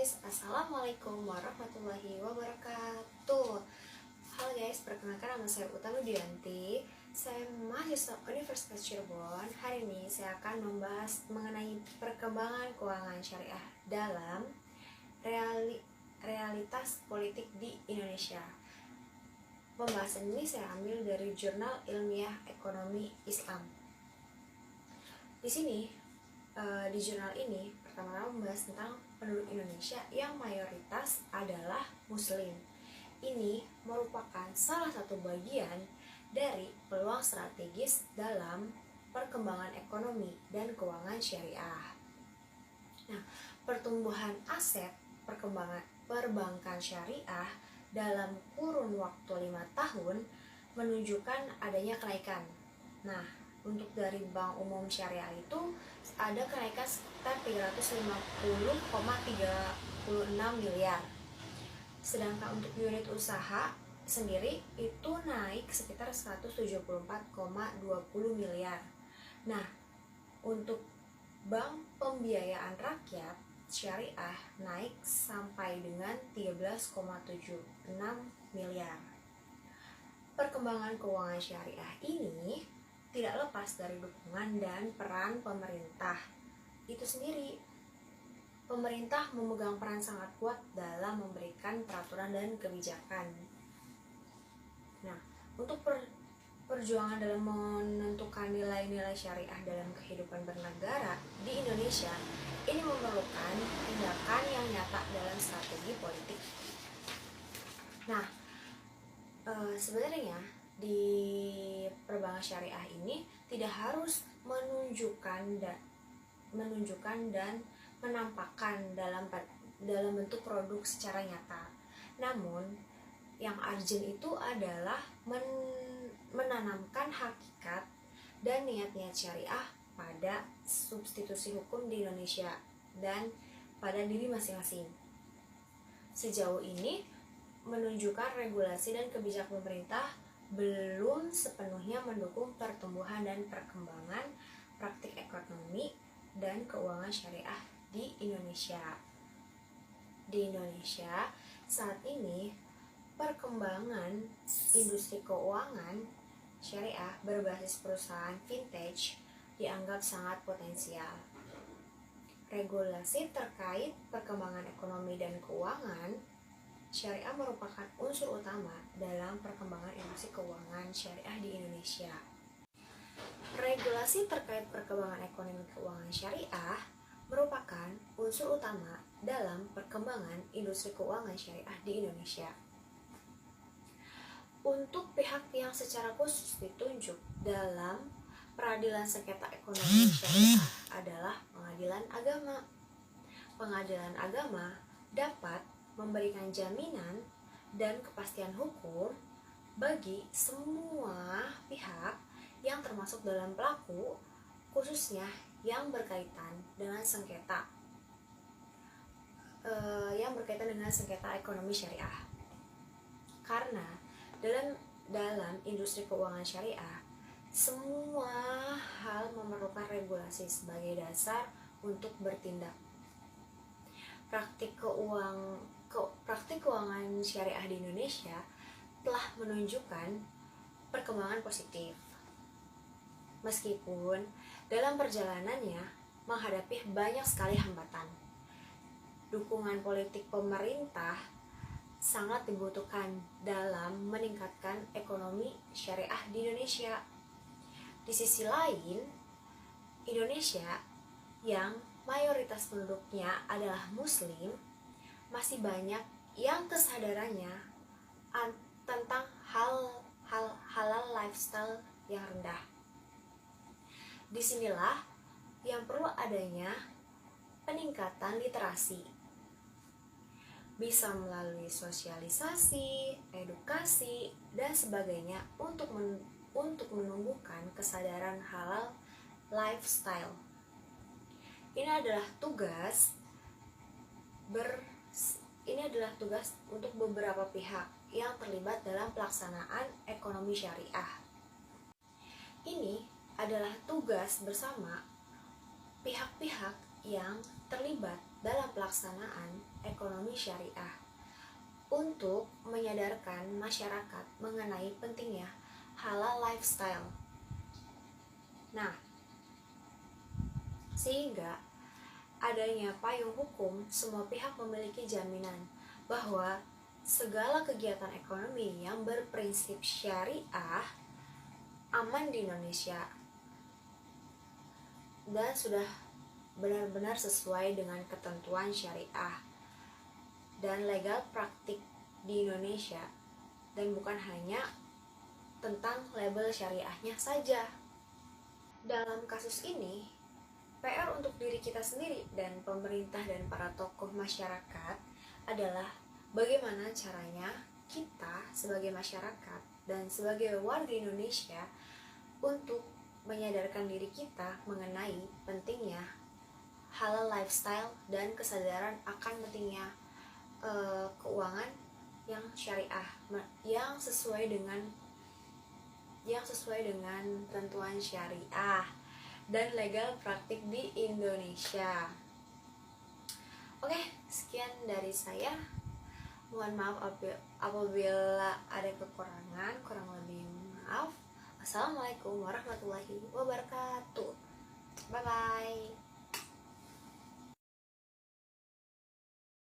guys, assalamualaikum warahmatullahi wabarakatuh. Halo guys, perkenalkan nama saya Utami Dianti. Saya mahasiswa Universitas Cirebon. Hari ini saya akan membahas mengenai perkembangan keuangan syariah dalam realitas politik di Indonesia. Pembahasan ini saya ambil dari Jurnal Ilmiah Ekonomi Islam. Di sini di jurnal ini pertama-tama membahas tentang penduduk Indonesia yang mayoritas adalah Muslim. Ini merupakan salah satu bagian dari peluang strategis dalam perkembangan ekonomi dan keuangan syariah. Nah, pertumbuhan aset perbankan syariah dalam kurun waktu 5 tahun menunjukkan adanya kenaikan. Nah, untuk dari Bank Umum Syariah itu ada kenaikan sekitar 350,36 miliar. Sedangkan untuk unit usaha sendiri itu naik sekitar 174,20 miliar. Nah, untuk Bank Pembiayaan Rakyat Syariah naik sampai dengan 13,76 miliar. Perkembangan keuangan syariah ini tidak lepas dari dukungan dan peran pemerintah itu sendiri. Pemerintah memegang peran sangat kuat dalam memberikan peraturan dan kebijakan. Nah, untuk perjuangan dalam menentukan nilai-nilai syariah dalam kehidupan bernegara di Indonesia, ini memerlukan tindakan yang nyata dalam strategi politik. Nah, sebenarnya di perbankan syariah ini tidak harus menunjukkan dan menampakkan dalam bentuk produk secara nyata. Namun yang urgent itu adalah menanamkan hakikat dan niat-niat syariah pada substitusi hukum di Indonesia dan pada diri masing-masing. Sejauh ini menunjukkan regulasi dan kebijakan pemerintah belum sepenuhnya mendukung pertumbuhan dan perkembangan praktik ekonomi dan keuangan syariah di Indonesia. Di Indonesia saat ini perkembangan industri keuangan syariah berbasis perusahaan vintage dianggap sangat potensial. Regulasi terkait perkembangan ekonomi dan keuangan syariah merupakan unsur utama dalam perkembangan industri keuangan syariah di Indonesia. Regulasi terkait perkembangan ekonomi keuangan syariah merupakan unsur utama dalam perkembangan industri keuangan syariah di Indonesia. Untuk pihak yang secara khusus ditunjuk dalam peradilan sengketa ekonomi syariah adalah pengadilan agama. Pengadilan agama dapat memberikan jaminan dan kepastian hukum bagi semua pihak yang termasuk dalam pelaku, khususnya yang berkaitan dengan sengketa ekonomi syariah. Karena dalam industri keuangan syariah, semua hal memerlukan regulasi sebagai dasar untuk bertindak. Praktik keuangan syariah di Indonesia telah menunjukkan perkembangan positif. Meskipun dalam perjalanannya menghadapi banyak sekali hambatan. Dukungan politik pemerintah sangat dibutuhkan dalam meningkatkan ekonomi syariah di Indonesia. Di sisi lain, Indonesia yang mayoritas penduduknya adalah Muslim, masih banyak yang kesadarannya tentang halal lifestyle yang rendah. Disinilah yang perlu adanya peningkatan literasi, bisa melalui sosialisasi, edukasi, dan sebagainya untuk menumbuhkan kesadaran halal lifestyle. Ini adalah tugas untuk beberapa pihak yang terlibat dalam pelaksanaan ekonomi syariah. Ini adalah tugas bersama pihak-pihak yang terlibat dalam pelaksanaan ekonomi syariah untuk menyadarkan masyarakat mengenai pentingnya halal lifestyle. Nah, sehingga adanya payung hukum, semua pihak memiliki jaminan bahwa segala kegiatan ekonomi yang berprinsip syariah aman di Indonesia dan sudah benar-benar sesuai dengan ketentuan syariah dan legal praktik di Indonesia, dan bukan hanya tentang label syariahnya saja. Dalam kasus ini, PR untuk diri kita sendiri dan pemerintah dan para tokoh masyarakat adalah bagaimana caranya kita sebagai masyarakat dan sebagai warga Indonesia untuk menyadarkan diri kita mengenai pentingnya halal lifestyle dan kesadaran akan pentingnya keuangan yang syariah, yang sesuai dengan ketentuan syariah dan legal praktik di Indonesia. Oke, sekian dari saya. Mohon maaf apabila ada kekurangan, kurang lebih maaf. Assalamualaikum warahmatullahi wabarakatuh. Bye bye.